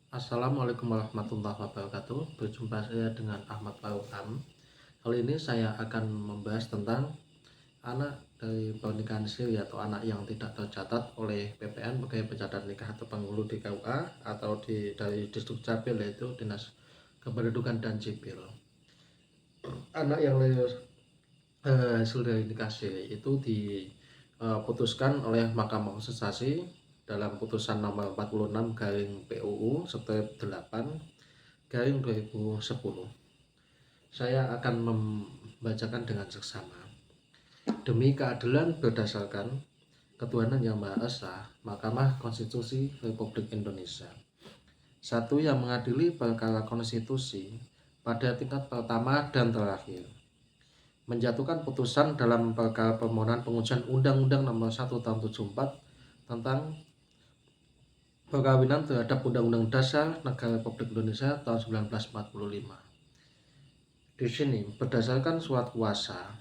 Assalamualaikum warahmatullahi wabarakatuh. Berjumpa saya dengan Ahmad Farukam. Kali ini saya akan membahas tentang anak dari pernikahan siri atau anak yang tidak tercatat oleh PPN sebagai pencatatan nikah atau penghulu di KUA atau dari Distrik Capil, yaitu Dinas Kependudukan dan Sipil. Anak yang hasil dari nikah siri itu diputuskan oleh Mahkamah Konstitusi dalam putusan nomor 46 garing PUU strip 8 garing 2010. Saya akan membacakan dengan seksama. Demi keadilan berdasarkan ketuhanan yang Maha Esa, Mahkamah Konstitusi Republik Indonesia. Satu, yang mengadili perkara konstitusi pada tingkat pertama dan terakhir, menjatuhkan putusan dalam perkara permohonan pengujian Undang-Undang Nomor 1 Tahun 74 tentang perkawinan terhadap Undang-Undang Dasar Negara Republik Indonesia tahun 1945. Di sini berdasarkan surat kuasa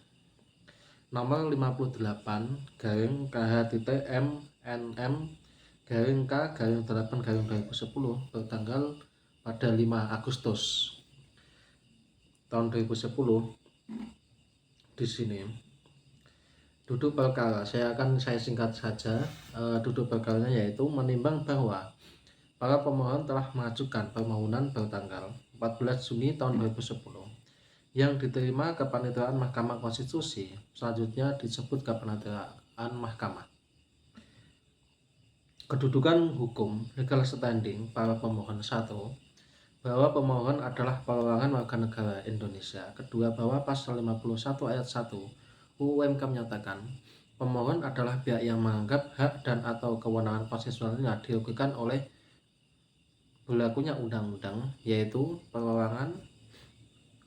nomor 58 garing KH.MNM garing K garing 8 garing 2010 bertanggal pada 5 Agustus tahun 2010. Di sini duduk perkara, saya singkat saja. Duduk perkaranya yaitu menimbang bahwa para pemohon telah mengajukan permohonan bertanggal 14 Juni tahun 2010 yang diterima kepaniteraan Mahkamah Konstitusi. Selanjutnya disebut kepaniteraan Mahkamah. Kedudukan hukum legal standing para pemohon: 1. Bahwa pemohon adalah perorangan warga negara Indonesia. Kedua, bahwa pasal 51 ayat 1 UUMK menyatakan pemohon adalah pihak yang menganggap hak dan atau kewenangan konstitusionalnya dirugikan oleh berlakunya undang-undang, yaitu perorangan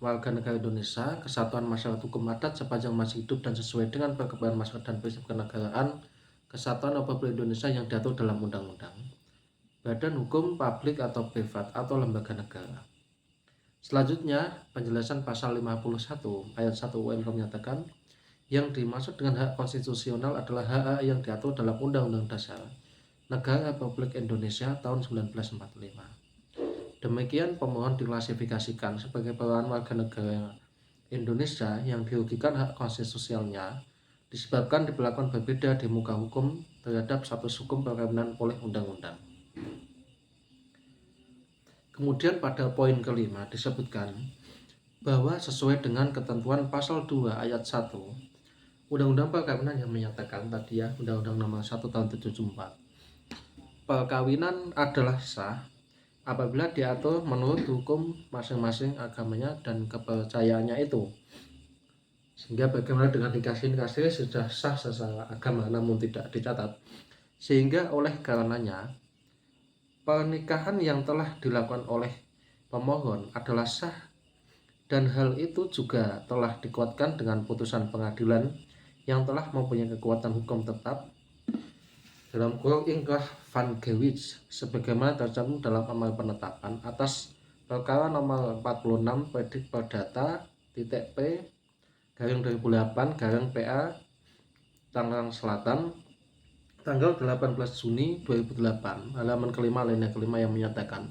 warga negara Indonesia, kesatuan masyarakat hukum adat sepanjang masih hidup dan sesuai dengan perkembangan masyarakat dan prinsip kenegaraan kesatuan Republik Indonesia yang diatur dalam undang-undang, badan hukum publik atau privat atau lembaga negara. Selanjutnya, penjelasan pasal 51 ayat 1 UUMK menyatakan yang dimaksud dengan hak konstitusional adalah hak yang diatur dalam Undang-Undang Dasar Negara Republik Indonesia tahun 1945. Demikian, pemohon diklasifikasikan sebagai perorangan warga negara Indonesia yang dirugikan hak konstitusionalnya disebabkan diberlakukan berbeda di muka hukum terhadap status hukum perkawinan oleh undang-undang. Kemudian pada poin kelima disebutkan bahwa sesuai dengan ketentuan pasal 2 ayat 1 Undang-Undang Perkawinan yang menyatakan tadi ya, Undang-Undang Nomor 1 Tahun 74, perkawinan adalah sah apabila diatur menurut hukum masing-masing agamanya dan kepercayaannya itu. Sehingga bagaimana dengan nikah siri sudah sah secara agama namun tidak dicatat, sehingga oleh karenanya pernikahan yang telah dilakukan oleh pemohon adalah sah, dan hal itu juga telah dikuatkan dengan putusan pengadilan yang telah mempunyai kekuatan hukum tetap dalam kurung Ingkrah van Gewich sebagaimana tercantum dalam amar penetapan atas perkara nomor 46 Pedik Perdata P garing 2008 garing PA Tangerang Selatan tanggal 18 Juni 2008 halaman kelima alinea kelima yang menyatakan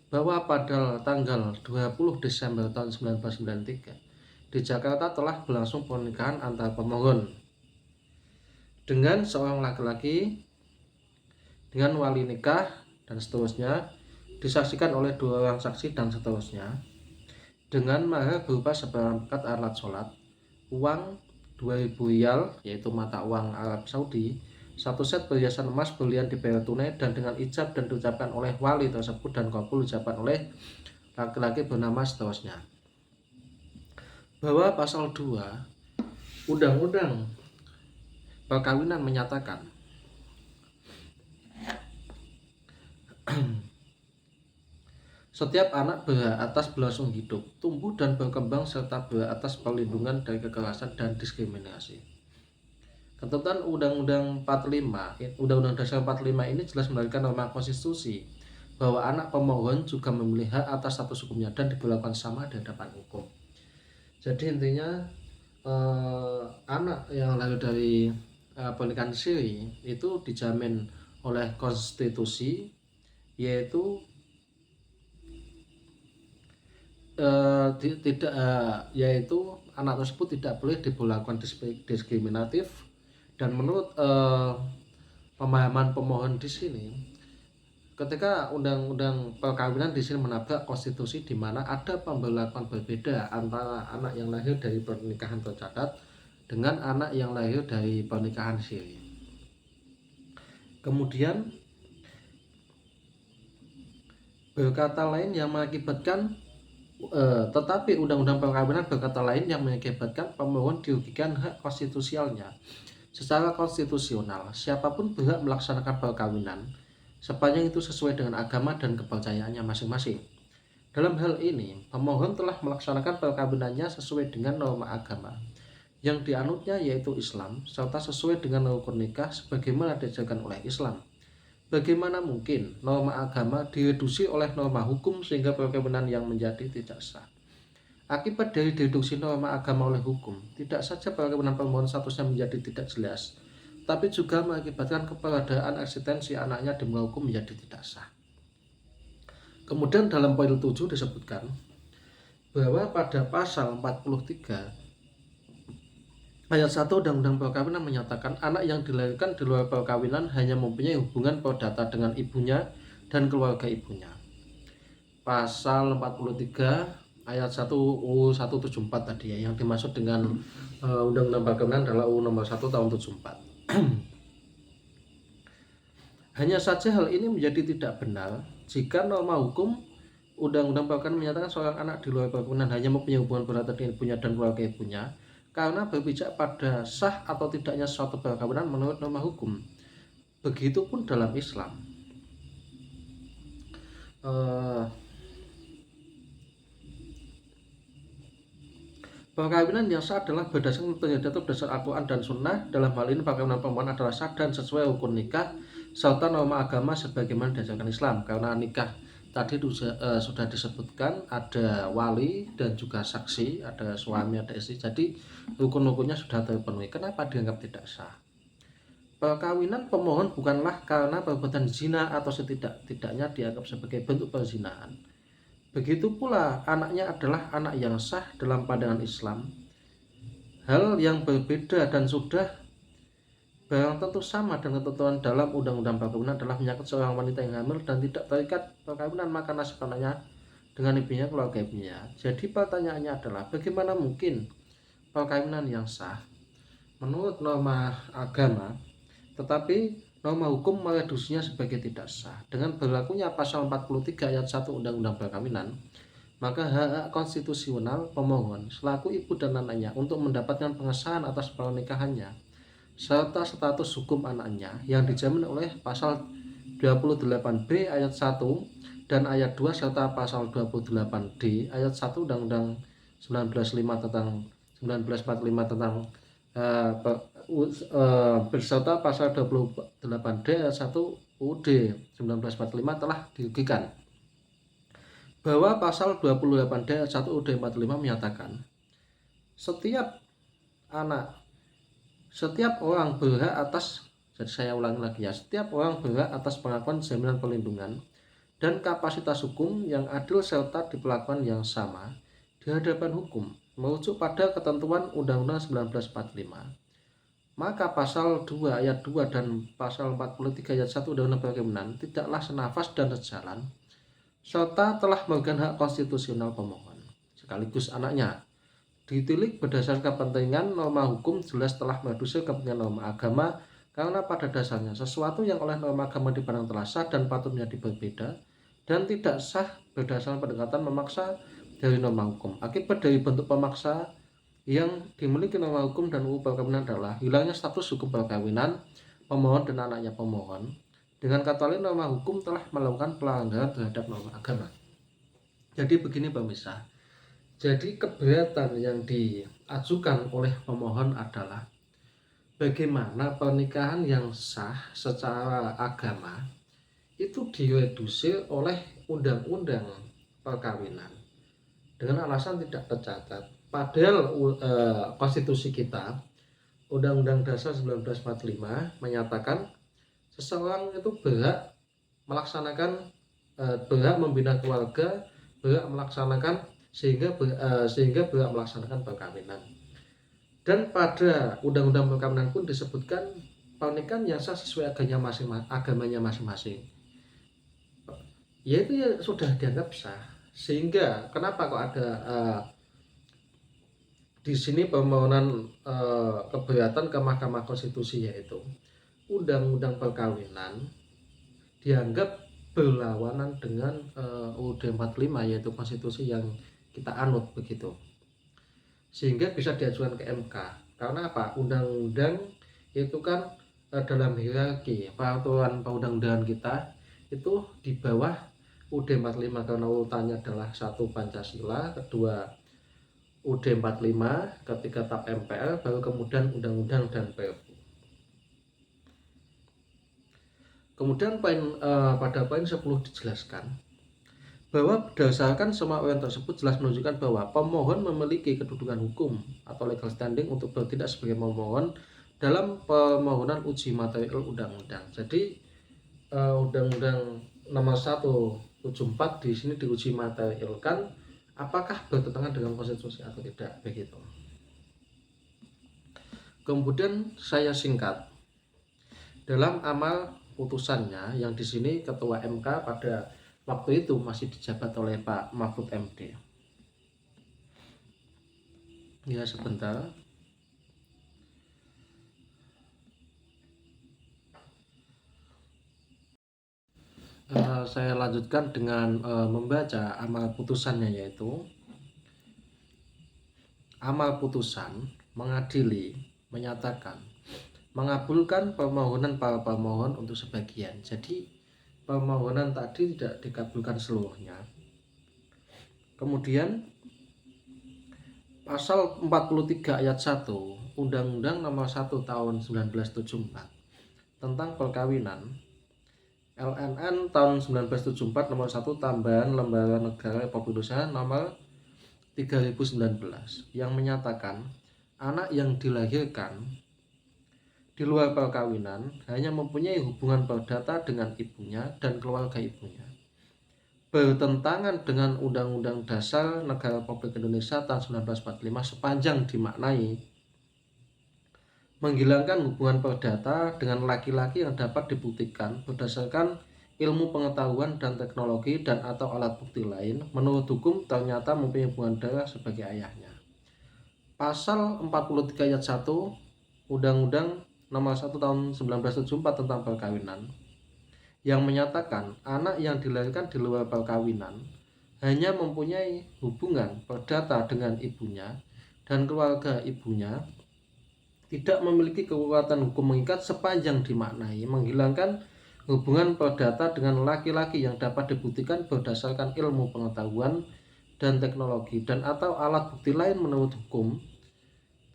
bahwa pada tanggal 20 Desember tahun 1993 di Jakarta telah berlangsung pernikahan antar pemohon dengan seorang laki-laki dengan wali nikah dan seterusnya, disaksikan oleh 2 orang saksi dan seterusnya, dengan mahar berupa seperempat alat sholat, uang 2.000 rial yaitu mata uang Arab Saudi, 1 set perhiasan emas berlian dibayar tunai dan dengan ijab dan diucapkan oleh wali tersebut dan kabul ucapan oleh laki-laki bernama seterusnya. Bahwa pasal 2 Undang-Undang Perkawinan menyatakan setiap anak berhak atas berlangsung hidup, tumbuh dan berkembang serta berhak atas perlindungan dari kekerasan dan diskriminasi. Ketentuan Undang-Undang 45, Undang-Undang Dasar 45 ini jelas melahirkan norma konstitusi bahwa anak pemohon juga memiliki hak atas status hukumnya dan diberlakukan sama di hadapan hukum. Jadi intinya anak yang lahir dari pernikahan siri itu dijamin oleh konstitusi, yaitu tidak yaitu anak tersebut tidak boleh diberlakukan diskriminatif, dan menurut pemahaman pemohon di sini, ketika undang-undang perkawinan di sini menabrak konstitusi, di mana ada pemberlakuan berbeda antara anak yang lahir dari pernikahan tercatat dengan anak yang lahir dari pernikahan siri. Kemudian berkata lain yang mengakibatkan tetapi undang-undang perkawinan berkata lain yang mengakibatkan pemohon dirugikan hak konstitusionalnya. Secara konstitusional, siapapun berhak melaksanakan perkawinan sepanjang itu sesuai dengan agama dan kepercayaannya masing-masing. Dalam hal ini, pemohon telah melaksanakan perkawinannya sesuai dengan norma agama yang dianutnya, yaitu Islam, serta sesuai dengan rukun nikah sebagaimana diajarkan oleh Islam. Bagaimana mungkin norma agama direduksi oleh norma hukum sehingga perkawinan yang menjadi tidak sah? Akibat dari direduksi norma agama oleh hukum, tidak saja perkawinan pemohon statusnya menjadi tidak jelas, tapi juga mengakibatkan keberadaan eksistensi anaknya demi hukum menjadi tidak sah. Kemudian dalam poin 7 disebutkan bahwa pada pasal 43 ayat 1 Undang-Undang Perkawinan menyatakan anak yang dilahirkan di luar perkawinan hanya mempunyai hubungan perdata dengan ibunya dan keluarga ibunya. Pasal 43 ayat 1 UU 174 tadi ya, yang dimaksud dengan Undang-Undang Perkawinan adalah UU nomor 1 tahun 74. Hanya saja hal ini menjadi tidak benar jika norma hukum Undang-Undang Perkawinan menyatakan seorang anak di luar perkawinan hanya mempunyai hubungan perdata dengan ibunya dan keluarga ibunya, karena berpijak pada sah atau tidaknya suatu perkawinan menurut norma hukum. Begitupun dalam Islam. Perkawinan yang sah adalah berdasarkan petunjuk dasar Al-Quran dan Sunnah. Dalam hal ini perkawinan pemohon adalah sah dan sesuai rukun nikah serta norma agama sebagaimana diajarkan Islam. Karena nikah tadi sudah disebutkan ada wali dan juga saksi, ada suami, ada istri. Jadi rukun-rukunnya sudah terpenuhi. Kenapa dianggap tidak sah? Perkawinan pemohon bukanlah karena perbuatan zina atau setidak-tidaknya dianggap sebagai bentuk perzinahan. Begitu pula anaknya adalah anak yang sah dalam pandangan Islam. Hal yang berbeda dan sudah barang tentu sama dengan ketentuan dalam Undang-Undang Perkawinan adalah menyangkut seorang wanita yang hamil dan tidak terikat perkawinan, maka nasib anaknya dengan ibunya, keluarga ibunya. Jadi pertanyaannya adalah bagaimana mungkin perkawinan yang sah menurut norma agama, tetapi norma hukum mereduksinya sebagai tidak sah. Dengan berlakunya pasal 43 ayat 1 Undang-Undang Perkawinan, maka hak konstitusional pemohon selaku ibu dan anaknya untuk mendapatkan pengesahan atas pernikahannya serta status hukum anaknya yang dijamin oleh pasal 28B ayat 1 dan ayat 2 serta pasal 28D ayat 1 Undang-Undang 1945 tentang 1945 tentang beserta pasal 28D ayat 1 UUD 1945 telah dirugikan. Bahwa pasal 28D ayat 1 UUD 45 menyatakan setiap orang berhak atas, jadi saya ulangi lagi ya, setiap orang berhak atas pengakuan jaminan perlindungan dan kapasitas hukum yang adil serta diperlakukan yang sama di hadapan hukum merujuk pada ketentuan Undang-Undang 1945. Maka pasal 2 ayat 2 dan pasal 43 ayat 1 Undang-Undang Perkawinan tidaklah senafas dan sejalan serta telah merugikan hak konstitusional pemohon sekaligus anaknya. Ditilik berdasarkan kepentingan norma hukum jelas telah mereduksi kepentingan norma agama, karena pada dasarnya sesuatu yang oleh norma agama dipandang telah sah dan patut menjadi berbeda dan tidak sah berdasarkan pendekatan memaksa dari norma hukum. Akibat dari bentuk pemaksa yang dimiliki norma hukum dan UU Perkawinan adalah hilangnya status hukum perkawinan pemohon dan anaknya pemohon. Dengan kata lain, norma hukum telah melakukan pelanggaran terhadap norma agama. Jadi begini pemirsa. Jadi keberatan yang diajukan oleh pemohon adalah bagaimana pernikahan yang sah secara agama itu direduksi oleh undang-undang perkawinan dengan alasan tidak tercatat. Padahal konstitusi kita, Undang-Undang Dasar 1945 menyatakan seseorang itu berhak membina keluarga, berhak melaksanakan sehingga berhak melaksanakan perkawinan. Dan pada undang-undang perkawinan pun disebutkan pernikahan yang sah sesuai agamanya masing-masing, yaitu ya sudah dianggap sah. Sehingga kenapa kok ada di sini permohonan keberatan ke Mahkamah Konstitusi, yaitu undang-undang perkawinan dianggap berlawanan dengan UUD 45, yaitu konstitusi yang kita anut begitu, sehingga bisa diajukan ke MK. Karena apa? Undang-undang itu kan dalam hierarki peraturan perundang-undangan kita itu di bawah UUD 45, karena urutannya adalah 1 Pancasila, kedua UUD 45, ketiga TAP MPR, baru kemudian undang-undang dan Perpu. Kemudian pada poin 10 dijelaskan bahwa berdasarkan semua uraian tersebut jelas menunjukkan bahwa pemohon memiliki kedudukan hukum atau legal standing untuk bertindak sebagai pemohon dalam permohonan uji material undang-undang. Jadi Undang-Undang Nomor 174 di sini diuji materialkan apakah bertentangan dengan konstitusi atau tidak begitu. Kemudian saya singkat dalam amal putusannya, yang di sini Ketua MK pada waktu itu masih dijabat oleh Pak Mahfud MD. Ya, sebentar. Saya lanjutkan dengan membaca amal putusannya, yaitu amal putusan mengadili, menyatakan, mengabulkan permohonan para pemohon untuk sebagian. Jadi permohonan tadi tidak dikabulkan seluruhnya. Kemudian pasal 43 ayat 1 Undang-Undang Nomor 1 Tahun 1974 tentang perkawinan LNN tahun 1974 nomor 1 tambahan Lembaga Negara Republik Indonesia nomor 3019 yang menyatakan anak yang dilahirkan di luar perkawinan hanya mempunyai hubungan perdata dengan ibunya dan keluarga ibunya, bertentangan dengan Undang-Undang Dasar Negara Republik Indonesia tahun 1945 sepanjang dimaknai menghilangkan hubungan perdata dengan laki-laki yang dapat dibuktikan berdasarkan ilmu pengetahuan dan teknologi dan atau alat bukti lain menurut hukum ternyata mempunyai hubungan darah sebagai ayahnya. Pasal 43 ayat 1 Undang-Undang Nomor 1 Tahun 1974 tentang perkawinan yang menyatakan anak yang dilahirkan di luar perkawinan hanya mempunyai hubungan perdata dengan ibunya dan keluarga ibunya, tidak memiliki kekuatan hukum mengikat sepanjang dimaknai menghilangkan hubungan perdata dengan laki-laki yang dapat dibuktikan berdasarkan ilmu pengetahuan dan teknologi dan atau alat bukti lain menurut hukum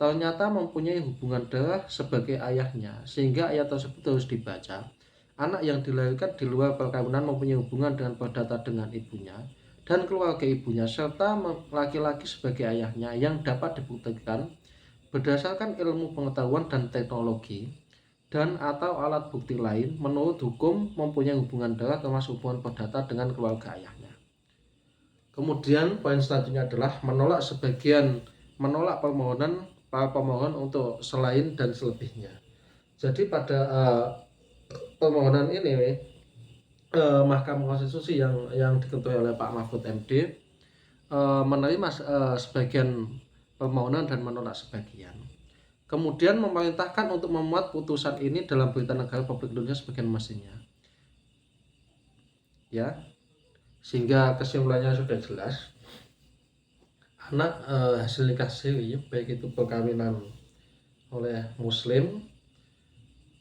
ternyata mempunyai hubungan darah sebagai ayahnya. Sehingga ayat tersebut harus dibaca, anak yang dilahirkan di luar perkawinan mempunyai hubungan dengan perdata dengan ibunya dan keluarga ibunya serta laki-laki sebagai ayahnya yang dapat dibuktikan berdasarkan ilmu pengetahuan dan teknologi dan atau alat bukti lain menurut hukum mempunyai hubungan darah termasuk hubungan perdata dengan keluarga ayahnya. Kemudian poin selanjutnya adalah menolak permohonan para pemohon untuk selain dan selebihnya. Jadi pada permohonan ini Mahkamah Konstitusi yang diketuai oleh Pak Mahfud MD menerima sebagian permohonan dan menolak sebagian. Kemudian memerintahkan untuk memuat putusan ini dalam Berita Negara Republik Indonesia sebagian mestinya. Ya, sehingga kesimpulannya sudah jelas. Anak hasil nikah siri, baik itu perkawinan oleh Muslim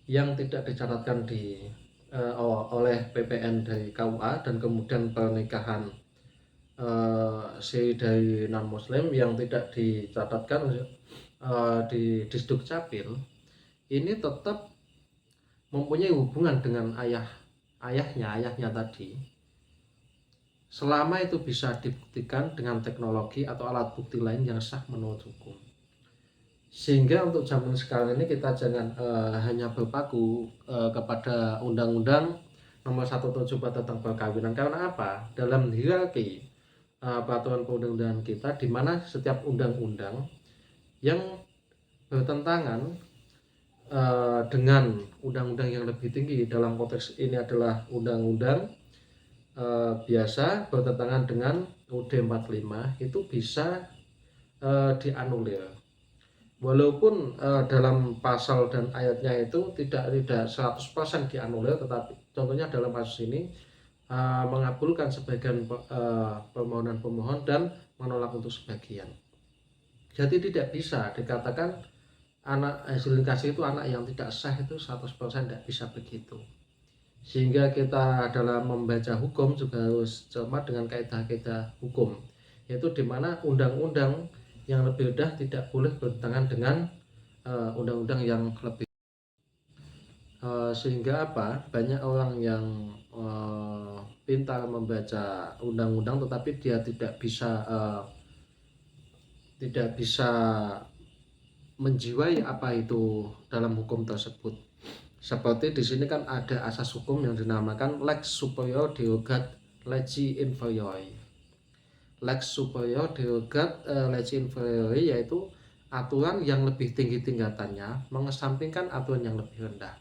yang tidak dicatatkan oleh PPN dari KUA dan kemudian pernikahan dari non Muslim yang tidak dicatatkan di Disduk Capil, ini tetap mempunyai hubungan dengan ayahnya tadi, selama itu bisa dibuktikan dengan teknologi atau alat bukti lain yang sah menurut hukum. Sehingga untuk zaman sekarang ini kita jangan hanya berpaku kepada Undang-Undang Nomor 174 tentang perkawinan. Karena apa? Dalam hierarki peraturan perundang-undangan kita, di mana setiap undang-undang yang bertentangan dengan undang-undang yang lebih tinggi, dalam konteks ini adalah undang-undang biasa bertentangan dengan UUD 45, itu bisa dianulir. Walaupun dalam pasal dan ayatnya itu tidak 100% dianulir, tetapi contohnya dalam kasus ini mengabulkan sebagian permohonan pemohon dan menolak untuk sebagian. Jadi tidak bisa dikatakan anak hasil nikah itu anak yang tidak sah, itu 100% tidak bisa begitu. Sehingga kita dalam membaca hukum juga harus cermat dengan kaidah-kaidah hukum, yaitu di mana undang-undang yang lebih rendah tidak boleh bertentangan dengan undang-undang yang lebih. Sehingga banyak orang yang pintar membaca undang-undang tetapi dia tidak bisa menjiwai apa itu dalam hukum tersebut. Seperti di sini kan ada asas hukum yang dinamakan lex superior derogat legi inferior. Lex superior derogat legi inferior yaitu aturan yang lebih tinggi tingkatannya mengesampingkan aturan yang lebih rendah.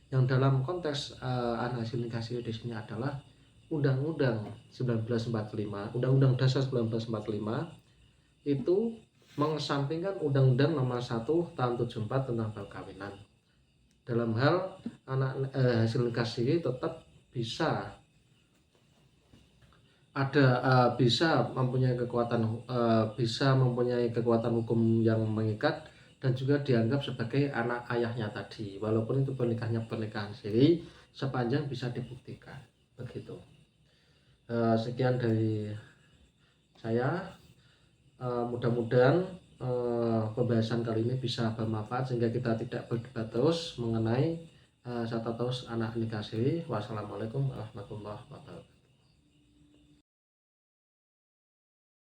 Yang dalam konteks anak hasil nikah siri di sini adalah Undang-Undang 1945, Undang-Undang Dasar 1945 itu mengesampingkan Undang-Undang Nomor 1 Tahun 74 tentang perkawinan. Dalam hal anak hasil nikah siri tetap bisa bisa mempunyai kekuatan hukum yang mengikat dan juga dianggap sebagai anak ayahnya tadi, walaupun itu pernikahan siri sepanjang bisa dibuktikan. Begitu. Sekian dari saya. Mudah-mudahan pembahasan kali ini bisa bermanfaat sehingga kita tidak berdebat terus mengenai status anak nikah siri. Wassalamualaikum warahmatullahi wabarakatuh.